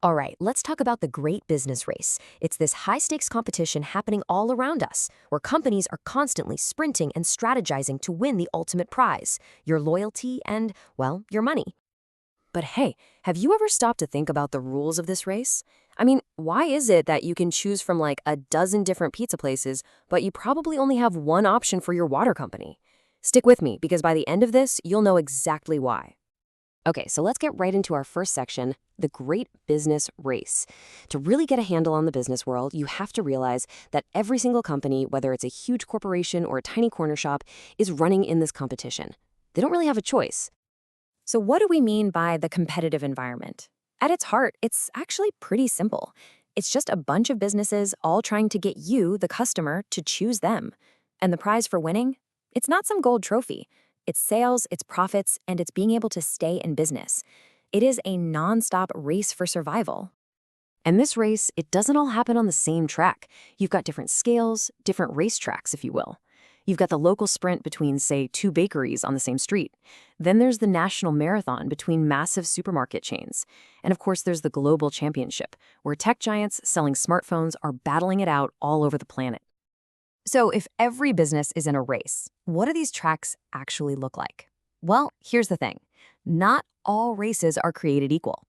All right, let's talk about the great business race. It's this high stakes competition happening all around us, where companies are constantly sprinting and strategizing to win the ultimate prize your loyalty and, well, your money. But hey, have you ever stopped to think about the rules of this race? I mean, why is it that you can choose from like a dozen different pizza places, but you probably only have one option for your water company? Stick with me, because by the end of this, you'll know exactly why. Okay, so let's get right into our first section, the great business race. To really get a handle on the business world, you have to realize that every single company, whether it's a huge corporation or a tiny corner shop, is running in this competition. They don't really have a choice. So what do we mean by the competitive environment? At its heart, it's actually pretty simple. It's just a bunch of businesses all trying to get you, the customer, to choose them. And the prize for winning? It's not some gold trophy. It's sales, it's profits, and it's being able to stay in business. It is a nonstop race for survival. And this race, it doesn't all happen on the same track. You've got different scales, different racetracks, if you will. You've got the local sprint between, say, two bakeries on the same street. Then there's the national marathon between massive supermarket chains. And of course, there's the global championship, where tech giants selling smartphones are battling it out all over the planet. So if every business is in a race, what do these tracks actually look like? Well, here's the thing. Not all races are created equal.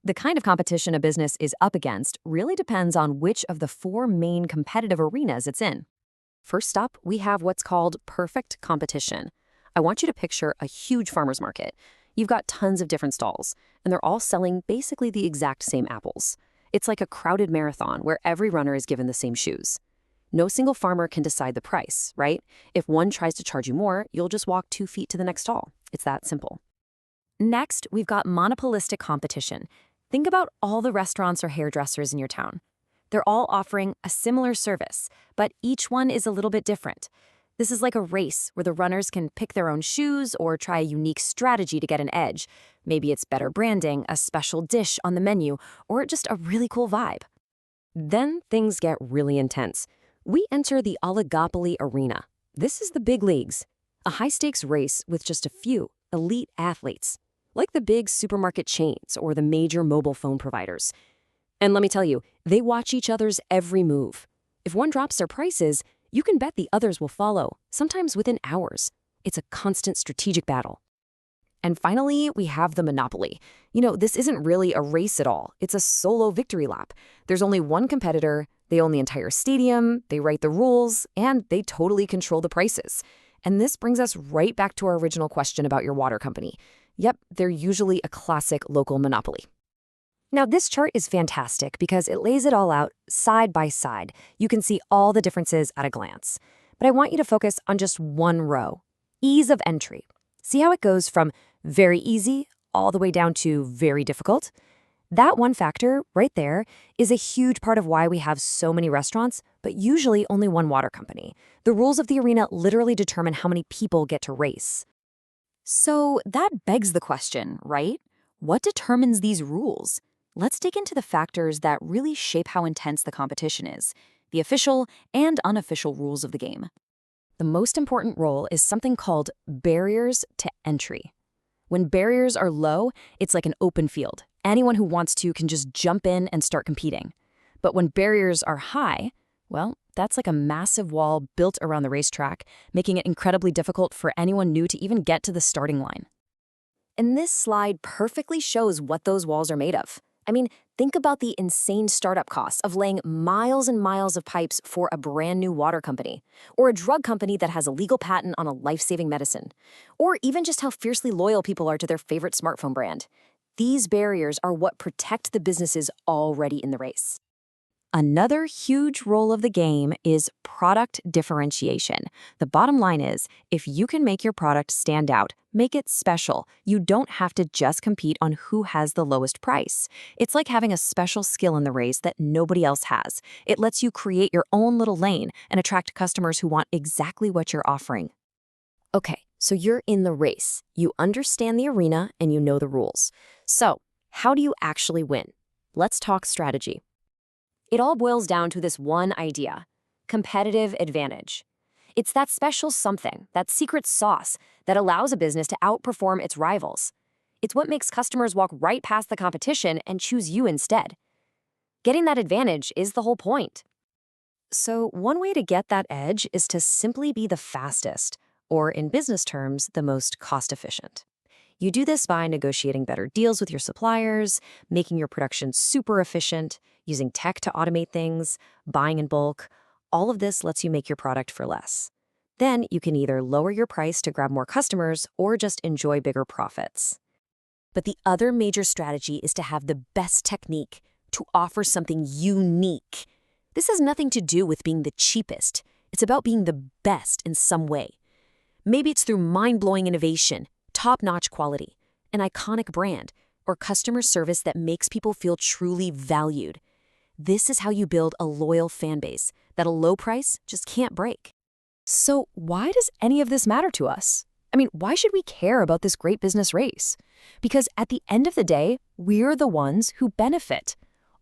The kind of competition a business is up against really depends on which of the four main competitive arenas it's in. First up, we have what's called perfect competition. I want you to picture a huge farmer's market. You've got tons of different stalls, and they're all selling basically the exact same apples. It's like a crowded marathon where every runner is given the same shoes. No single farmer can decide the price, right? If one tries to charge you more, you'll just walk 2 feet to the next stall. It's that simple. Next, we've got monopolistic competition. Think about all the restaurants or hairdressers in your town. They're all offering a similar service, but each one is a little bit different. This is like a race where the runners can pick their own shoes or try a unique strategy to get an edge. Maybe it's better branding, a special dish on the menu, or just a really cool vibe. Then things get really intense. We enter the oligopoly arena. This is the big leagues, a high-stakes race with just a few elite athletes, like the big supermarket chains or the major mobile phone providers. And let me tell you, they watch each other's every move. If one drops their prices, you can bet the others will follow, sometimes within hours. It's a constant strategic battle. And finally, we have the monopoly. This isn't really a race at all. It's a solo victory lap. There's only one competitor, they own the entire stadium, they write the rules, and they totally control the prices. And this brings us right back to our original question about your water company. Yep, they're usually a classic local monopoly. Now, this chart is fantastic because it lays it all out side by side. You can see all the differences at a glance. But I want you to focus on just one row, ease of entry. See how it goes from very easy all the way down to very difficult? That one factor right there is a huge part of why we have so many restaurants, but usually only one water company. The rules of the arena literally determine how many people get to race. So that begs the question, right? What determines these rules? Let's dig into the factors that really shape how intense the competition is, the official and unofficial rules of the game. The most important role is something called barriers to entry. When barriers are low, it's like an open field. Anyone who wants to can just jump in and start competing. But when barriers are high, well, that's like a massive wall built around the racetrack, making it incredibly difficult for anyone new to even get to the starting line. And this slide perfectly shows what those walls are made of. I mean, think about the insane startup costs of laying miles and miles of pipes for a brand new water company, or a drug company that has a legal patent on a life-saving medicine, or even just how fiercely loyal people are to their favorite smartphone brand. These barriers are what protect the businesses already in the race. Another huge role of the game is product differentiation. The bottom line is, if you can make your product stand out, make it special, you don't have to just compete on who has the lowest price. It's like having a special skill in the race that nobody else has. It lets you create your own little lane and attract customers who want exactly what you're offering. Okay, so you're in the race. You understand the arena and you know the rules. So, how do you actually win? Let's talk strategy. It all boils down to this one idea: competitive advantage. It's that special something, that secret sauce, that allows a business to outperform its rivals. It's what makes customers walk right past the competition and choose you instead. Getting that advantage is the whole point. So, one way to get that edge is to simply be the fastest, or in business terms, the most cost efficient. You do this by negotiating better deals with your suppliers, making your production super efficient, using tech to automate things, buying in bulk. All of this lets you make your product for less. Then you can either lower your price to grab more customers or just enjoy bigger profits. But the other major strategy is to have the best technique, to offer something unique. This has nothing to do with being the cheapest. It's about being the best in some way. Maybe it's through mind-blowing innovation, top-notch quality, an iconic brand, or customer service that makes people feel truly valued. This is how you build a loyal fan base that a low price just can't break. So why does any of this matter to us? I mean, why should we care about this great business race? Because at the end of the day, we're the ones who benefit.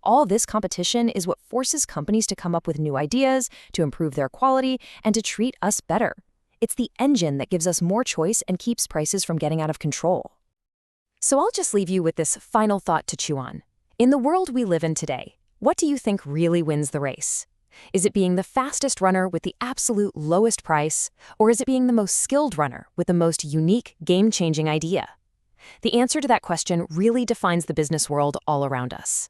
All this competition is what forces companies to come up with new ideas, to improve their quality, and to treat us better. It's the engine that gives us more choice and keeps prices from getting out of control. So I'll just leave you with this final thought to chew on. In the world we live in today, what do you think really wins the race? Is it being the fastest runner with the absolute lowest price, or is it being the most skilled runner with the most unique, game-changing idea? The answer to that question really defines the business world all around us.